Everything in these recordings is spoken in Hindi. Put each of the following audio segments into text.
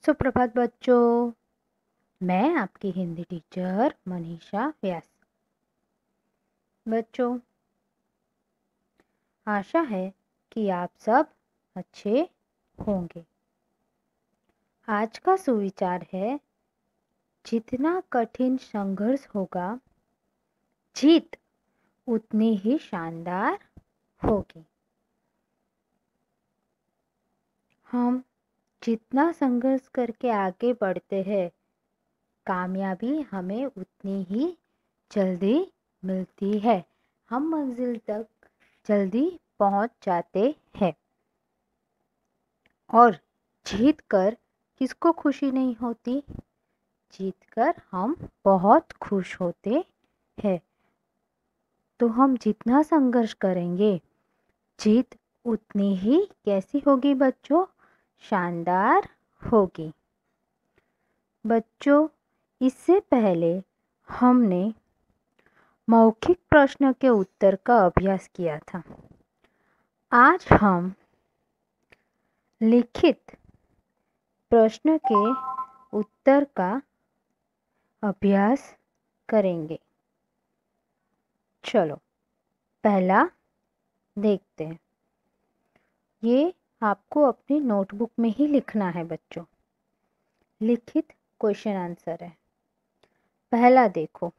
सुप्रभात बच्चों। मैं आपकी हिंदी टीचर मनीषा व्यास। बच्चों, आशा है कि आप सब अच्छे होंगे। आज का सुविचार है, जितना कठिन संघर्ष होगा, जीत उतनी ही शानदार होगी। हम जितना संघर्ष करके आगे बढ़ते हैं, कामयाबी हमें उतनी ही जल्दी मिलती है। हम मंजिल तक जल्दी पहुंच जाते हैं। और जीत कर किसको खुशी नहीं होती? जीत कर हम बहुत खुश होते हैं। तो हम जितना संघर्ष करेंगे, जीत उतनी ही कैसी होगी बच्चों? शानदार होगी। बच्चों, इससे पहले हमने मौखिक प्रश्न के उत्तर का अभ्यास किया था। आज हम लिखित प्रश्न के उत्तर का अभ्यास करेंगे। चलो पहला देखते हैं। ये आपको अपनी नोटबुक में ही लिखना है बच्चों। लिखित क्वेश्चन आंसर है। पहला देखो,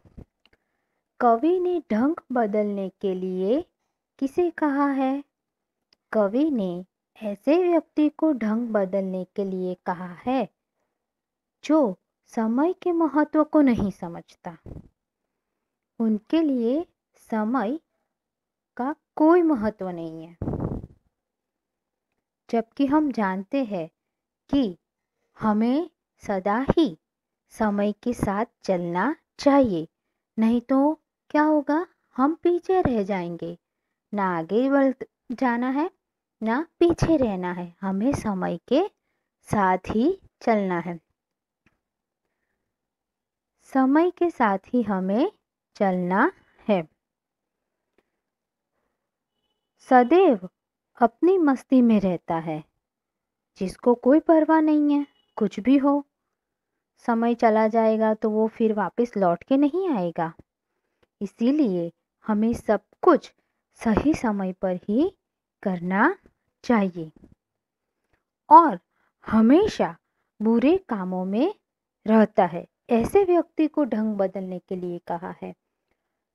कवि ने ढंग बदलने के लिए किसे कहा है? कवि ने ऐसे व्यक्ति को ढंग बदलने के लिए कहा है जो समय के महत्व को नहीं समझता। उनके लिए समय का कोई महत्व नहीं है। जबकि हम जानते हैं कि हमें सदा ही समय के साथ चलना चाहिए, नहीं तो क्या होगा? हम पीछे रह जाएंगे। ना आगे बढ़ जाना है, ना पीछे रहना है। हमें समय के साथ ही चलना है। समय के साथ ही हमें चलना है। सदैव अपनी मस्ती में रहता है, जिसको कोई परवाह नहीं है। कुछ भी हो, समय चला जाएगा तो वो फिर वापस लौट के नहीं आएगा। इसीलिए हमें सब कुछ सही समय पर ही करना चाहिए। और हमेशा बुरे कामों में रहता है। ऐसे व्यक्ति को ढंग बदलने के लिए कहा है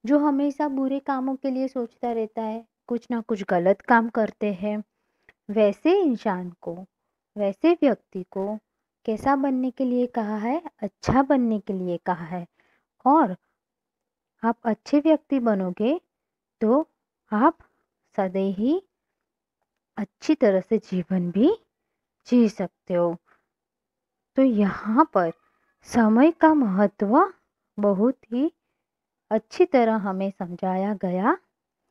जो हमेशा बुरे कामों के लिए सोचता रहता है, कुछ ना कुछ गलत काम करते हैं। वैसे इंसान को, वैसे व्यक्ति को कैसा बनने के लिए कहा है? अच्छा बनने के लिए कहा है। और आप अच्छे व्यक्ति बनोगे तो आप सदैव ही अच्छी तरह से जीवन भी जी सकते हो। तो यहाँ पर समय का महत्व बहुत ही अच्छी तरह हमें समझाया गया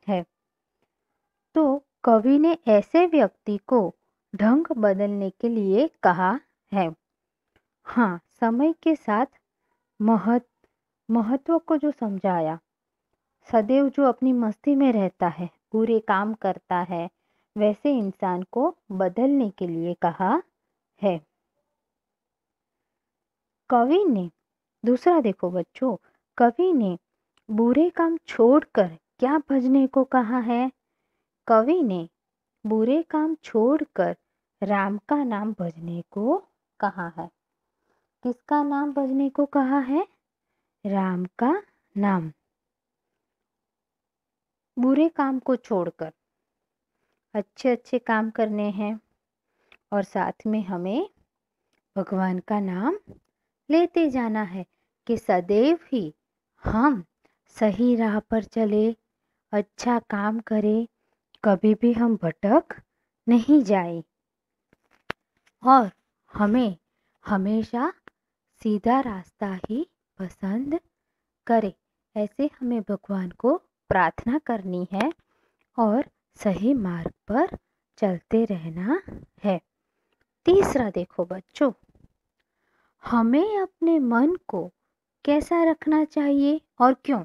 है। तो कवि ने ऐसे व्यक्ति को ढंग बदलने के लिए कहा है। हाँ, समय के साथ महत्व को जो समझाया, सदैव जो अपनी मस्ती में रहता है, बुरे काम करता है, वैसे इंसान को बदलने के लिए कहा है। कवि ने दूसरा देखो बच्चों, कवि ने बुरे काम छोड़कर क्या भजने को कहा है? कवि ने बुरे काम छोड़कर राम का नाम भजने को कहा है। किसका नाम भजने को कहा है? राम का नाम। बुरे काम को छोड़कर अच्छे अच्छे काम करने हैं और साथ में हमें भगवान का नाम लेते जाना है कि सदैव ही हम सही राह पर चले, अच्छा काम करें, कभी भी हम भटक नहीं जाए और हमें हमेशा सीधा रास्ता ही पसंद करें। ऐसे हमें भगवान को प्रार्थना करनी है और सही मार्ग पर चलते रहना है। तीसरा देखो बच्चों, हमें अपने मन को कैसा रखना चाहिए और क्यों?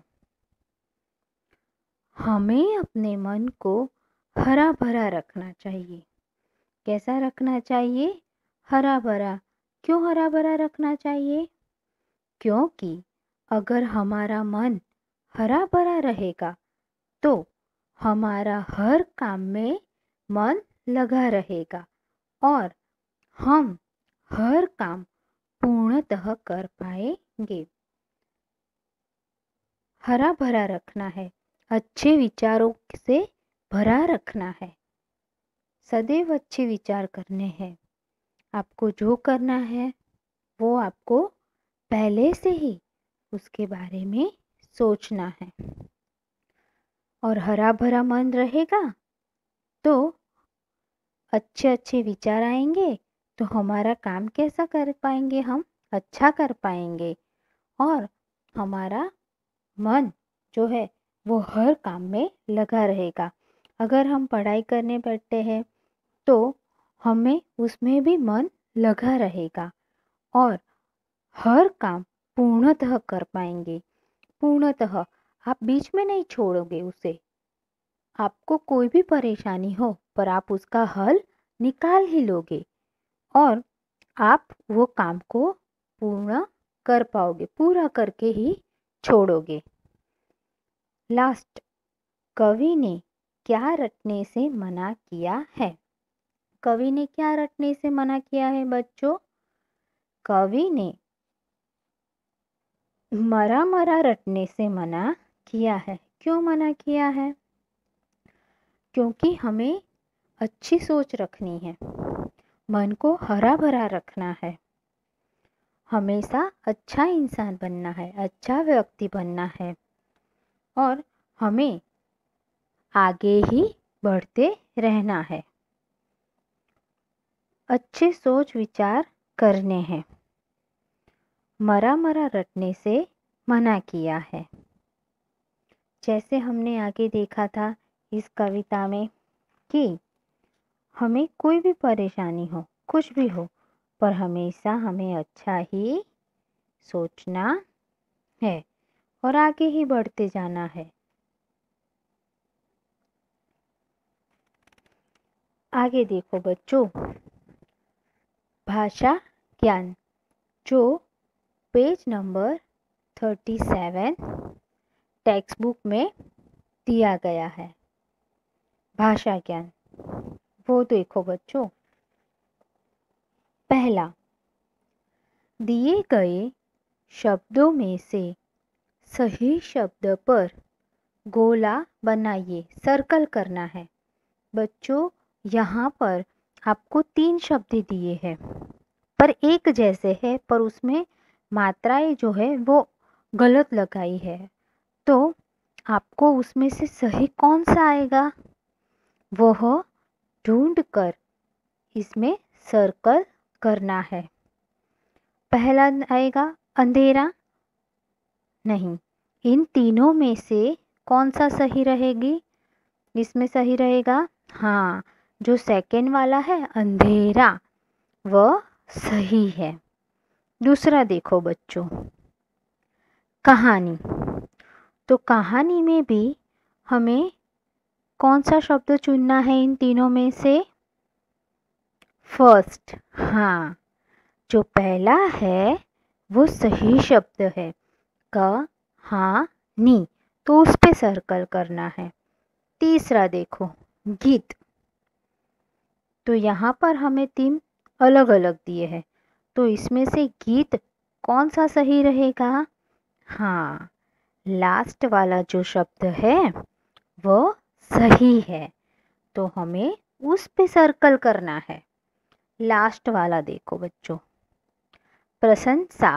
हमें अपने मन को हरा भरा रखना चाहिए। कैसा रखना चाहिए? हरा भरा। क्यों हरा भरा रखना चाहिए? क्योंकि अगर हमारा मन हरा भरा रहेगा तो हमारा हर काम में मन लगा रहेगा और हम हर काम पूर्णतः कर पाएंगे। हरा भरा रखना है, अच्छे विचारों से भरा रखना है, सदैव अच्छे विचार करने हैं। आपको जो करना है वो आपको पहले से ही उसके बारे में सोचना है। और हरा भरा मन रहेगा तो अच्छे अच्छे विचार आएंगे तो हमारा काम कैसा कर पाएंगे, हम अच्छा कर पाएंगे और हमारा मन जो है वो हर काम में लगा रहेगा। अगर हम पढ़ाई करने बैठते हैं तो हमें उसमें भी मन लगा रहेगा और हर काम पूर्णतः कर पाएंगे। पूर्णतः आप बीच में नहीं छोड़ोगे उसे। आपको कोई भी परेशानी हो पर आप उसका हल निकाल ही लोगे और आप वो काम को पूर्ण कर पाओगे, पूरा करके ही छोड़ोगे। लास्ट, कवि ने क्या रटने से मना किया है? कवि ने क्या रटने से मना किया है बच्चों? कवि ने मरा मरा रटने से मना किया है। क्यों मना किया है? क्योंकि हमें अच्छी सोच रखनी है, मन को हरा भरा रखना है, हमेशा अच्छा इंसान बनना है, अच्छा व्यक्ति बनना है और हमें आगे ही बढ़ते रहना है। अच्छे सोच विचार करने हैं। मरा मरा रटने से मना किया है। जैसे हमने आगे देखा था इस कविता में कि हमें कोई भी परेशानी हो, कुछ भी हो, पर हमेशा हमें अच्छा ही सोचना है और आगे ही बढ़ते जाना है। आगे देखो बच्चों, भाषा ज्ञान जो पेज नंबर 37 टेक्स्ट बुक में दिया गया है। भाषा ज्ञान वो देखो बच्चों। पहला, दिए गए शब्दों में से सही शब्द पर गोला बनाइए, सर्कल करना है। बच्चों यहाँ पर आपको 3 शब्द दिए हैं पर एक जैसे है, पर उसमें मात्राएं जो है वो गलत लगाई है। तो आपको उसमें से सही कौन सा आएगा वह ढूंढ कर इसमें सर्कल करना है। पहला आएगा अंधेरा, नहीं, इन तीनों में से कौन सा सही रहेगी? इसमें सही रहेगा, हाँ, जो सेकंड वाला है अंधेरा वह सही है। दूसरा देखो बच्चों, कहानी, तो कहानी में भी हमें कौन सा शब्द चुनना है इन तीनों में से? फर्स्ट, हाँ, जो पहला है वो सही शब्द है, कहानी, तो उस पे सर्कल करना है। तीसरा देखो गीत, तो यहाँ पर हमें 3 अलग अलग दिए हैं, तो इसमें से गीत कौन सा सही रहेगा? हाँ, लास्ट वाला जो शब्द है वो सही है, तो हमें उस पे सर्कल करना है। लास्ट वाला देखो बच्चों, प्रशंसा,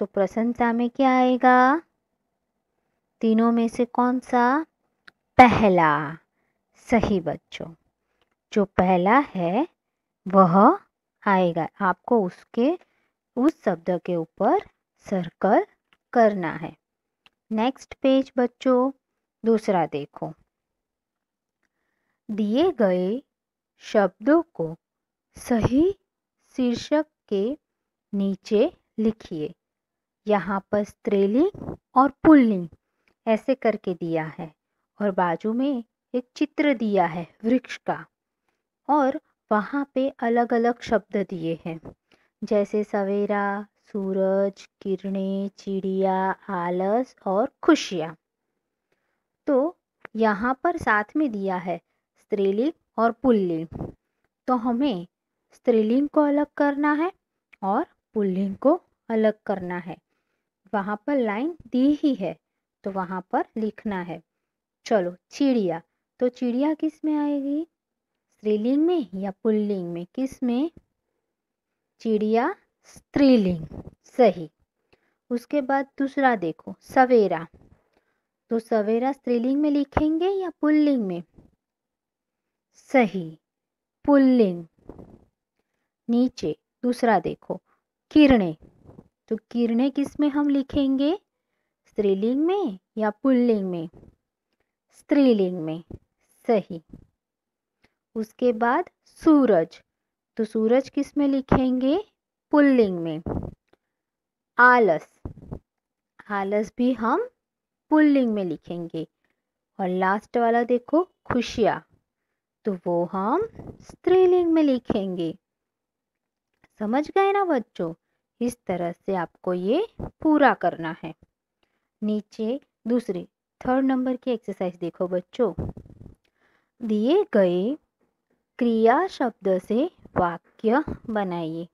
तो प्रशंसा में क्या आएगा? तीनों में से कौन सा? पहला सही बच्चों, जो पहला है वह आएगा, आपको उसके उस शब्द के ऊपर सर्कल करना है। नेक्स्ट पेज बच्चों, दूसरा देखो, दिए गए शब्दों को सही शीर्षक के नीचे लिखिए। यहाँ पर स्त्रीलिंग और पुल्लिंग ऐसे करके दिया है और बाजू में एक चित्र दिया है वृक्ष का और वहाँ पे अलग अलग शब्द दिए हैं। जैसे सवेरा, सूरज, किरणें, चिड़िया, आलस और खुशियाँ। तो यहाँ पर साथ में दिया है स्त्रीलिंग और पुल्लिंग। तो हमें स्त्रीलिंग को अलग करना है और पुल्लिंग को अलग करना है। वहाँ पर लाइन दी ही है तो वहाँ पर लिखना है। चलो, चिड़िया। तो चिड़िया किस में आएगी? स्त्रीलिंग में या पुल्लिंग में? किस में? चिड़िया स्त्रीलिंग। सही। उसके बाद दूसरा देखो, सवेरा। तो सवेरा स्त्रीलिंग में लिखेंगे या पुल्लिंग में? सही, पुल्लिंग। नीचे दूसरा देखो, किरणें। तो किरणें किस में हम लिखेंगे? स्त्रीलिंग में या पुल्लिंग में? स्त्रीलिंग में। सही। उसके बाद सूरज। तो सूरज किस में लिखेंगे? पुल्लिंग में। आलस, आलस भी हम पुल्लिंग में लिखेंगे। और लास्ट वाला देखो, खुशियाँ। तो वो हम स्त्रीलिंग में लिखेंगे। समझ गए ना बच्चों? इस तरह से आपको ये पूरा करना है। नीचे दूसरी 3rd नंबर की एक्सरसाइज देखो बच्चों। दिए गए क्रिया शब्द से वाक्य बनाइए।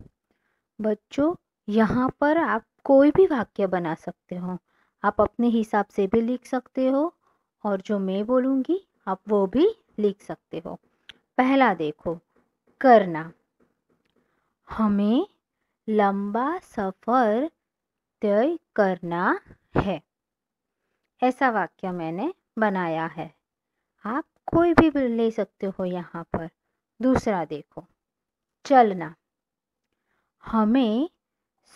बच्चों, यहाँ पर आप कोई भी वाक्य बना सकते हो। आप अपने हिसाब से भी लिख सकते हो और जो मैं बोलूँगी आप वो भी लिख सकते हो। पहला देखो, करना। हमें लंबा सफ़र तय करना है। ऐसा वाक्य मैंने बनाया है। आप कोई भी ले सकते हो यहाँ पर। दूसरा देखो, चलना। हमें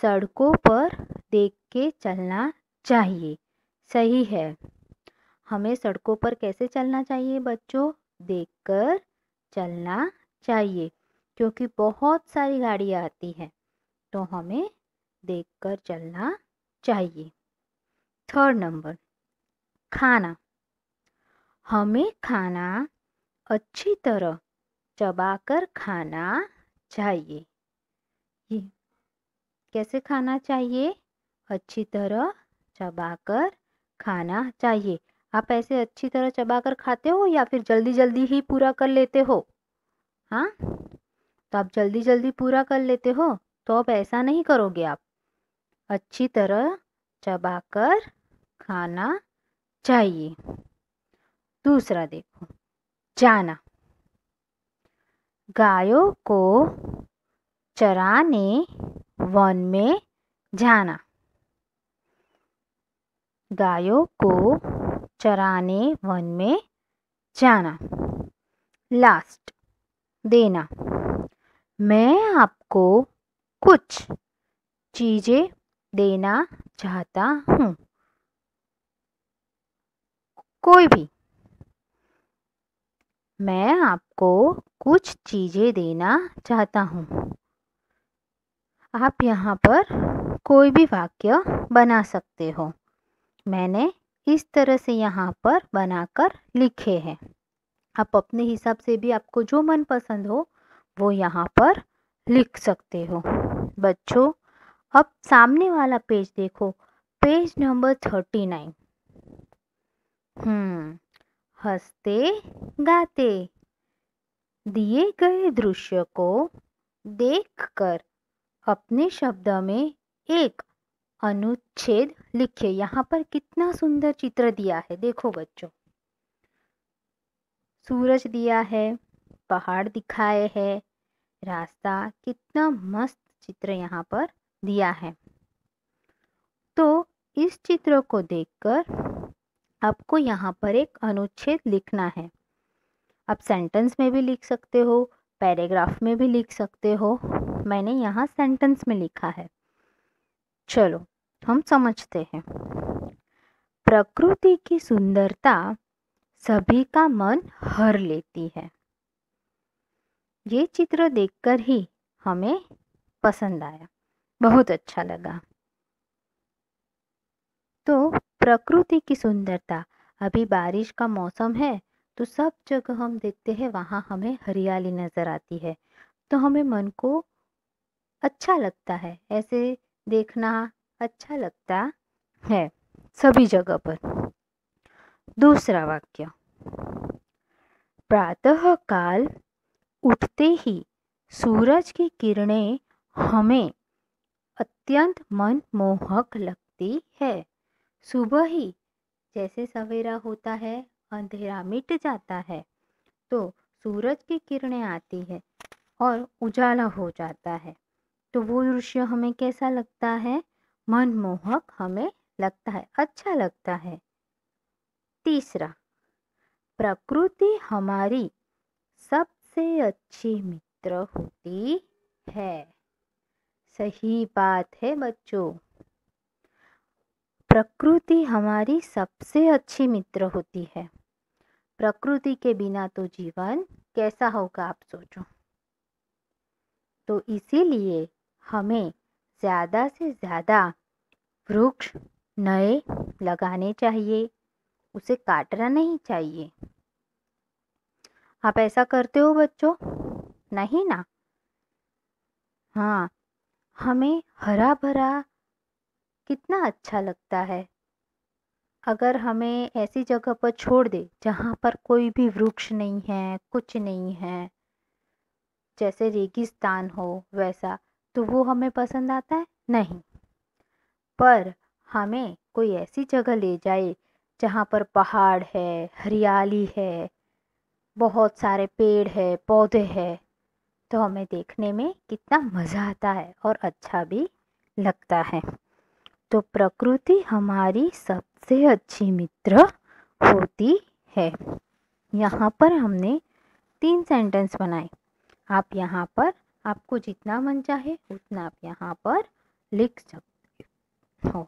सड़कों पर देख के चलना चाहिए। सही है। हमें सड़कों पर कैसे चलना चाहिए बच्चों? देखकर चलना चाहिए, क्योंकि बहुत सारी गाड़ियाँ आती हैं तो हमें देखकर चलना चाहिए। 3rd नंबर, खाना। हमें खाना अच्छी तरह चबाकर खाना चाहिए। ये कैसे खाना चाहिए? अच्छी तरह चबाकर खाना चाहिए। आप ऐसे अच्छी तरह चबाकर खाते हो या फिर जल्दी जल्दी ही पूरा कर लेते हो? हाँ, तो आप जल्दी जल्दी पूरा कर लेते हो तो अब ऐसा नहीं करोगे आप। अच्छी तरह चबाकर खाना चाहिए। दूसरा देखो, जाना। गायों को चराने वन में जाना। गायों को चराने वन में जाना। लास्ट, देना। मैं आपको कुछ चीज़ें देना चाहता हूँ। कोई भी। मैं आपको कुछ चीज़ें देना चाहता हूँ। आप यहाँ पर कोई भी वाक्य बना सकते हो। मैंने इस तरह से यहाँ पर बनाकर लिखे हैं। आप अपने हिसाब से भी आपको जो मन पसंद हो वो यहाँ पर लिख सकते हो। बच्चों, अब सामने वाला पेज देखो, पेज नंबर 39। हंसते गाते। दिए गए दृश्य को देखकर अपने शब्द में एक अनुच्छेद लिखिए। यहाँ पर कितना सुंदर चित्र दिया है, देखो बच्चों। सूरज दिया है, पहाड़ दिखाए है, रास्ता, कितना मस्त चित्र यहाँ पर दिया है। तो इस चित्र को देखकर आपको यहाँ पर एक अनुच्छेद लिखना है। आप सेंटेंस में भी लिख सकते हो, पैराग्राफ में भी लिख सकते हो। मैंने यहाँ सेंटेंस में लिखा है। चलो हम समझते हैं। प्रकृति की सुंदरता सभी का मन हर लेती है। ये चित्र देखकर ही हमें पसंद आया, बहुत अच्छा लगा। तो प्रकृति की सुंदरता, अभी बारिश का मौसम है तो सब जगह हम देखते हैं वहाँ हमें हरियाली नज़र आती है, तो हमें मन को अच्छा लगता है, ऐसे देखना अच्छा लगता है सभी जगह पर। दूसरा वाक्य, प्रातः काल उठते ही सूरज की किरणें हमें अत्यंत मनमोहक लगती है। सुबह ही जैसे सवेरा होता है, अंधेरा मिट जाता है, तो सूरज की किरणें आती है और उजाला हो जाता है, तो वो दृश्य हमें कैसा लगता है? मनमोहक हमें लगता है, अच्छा लगता है। तीसरा, प्रकृति हमारी सबसे अच्छी मित्र होती है। सही बात है बच्चों, प्रकृति हमारी सबसे अच्छी मित्र होती है। प्रकृति के बिना तो जीवन कैसा होगा, आप सोचो। तो इसीलिए हमें ज़्यादा से ज़्यादा वृक्ष नए लगाने चाहिए, उसे काटना नहीं चाहिए। आप ऐसा करते हो बच्चों? नहीं ना? हाँ, हमें हरा भरा कितना अच्छा लगता है। अगर हमें ऐसी जगह पर छोड़ दे जहाँ पर कोई भी वृक्ष नहीं है, कुछ नहीं है, जैसे रेगिस्तान हो वैसा, तो वो हमें पसंद आता है? नहीं। पर हमें कोई ऐसी जगह ले जाए जहाँ पर पहाड़ है, हरियाली है, बहुत सारे पेड़ है, पौधे है, तो हमें देखने में कितना मज़ा आता है और अच्छा भी लगता है। तो प्रकृति हमारी सबसे अच्छी मित्र होती है। यहाँ पर हमने 3 सेंटेंस बनाए। आप यहाँ पर आपको जितना मन चाहे उतना आप यहाँ पर लिख सकते हो।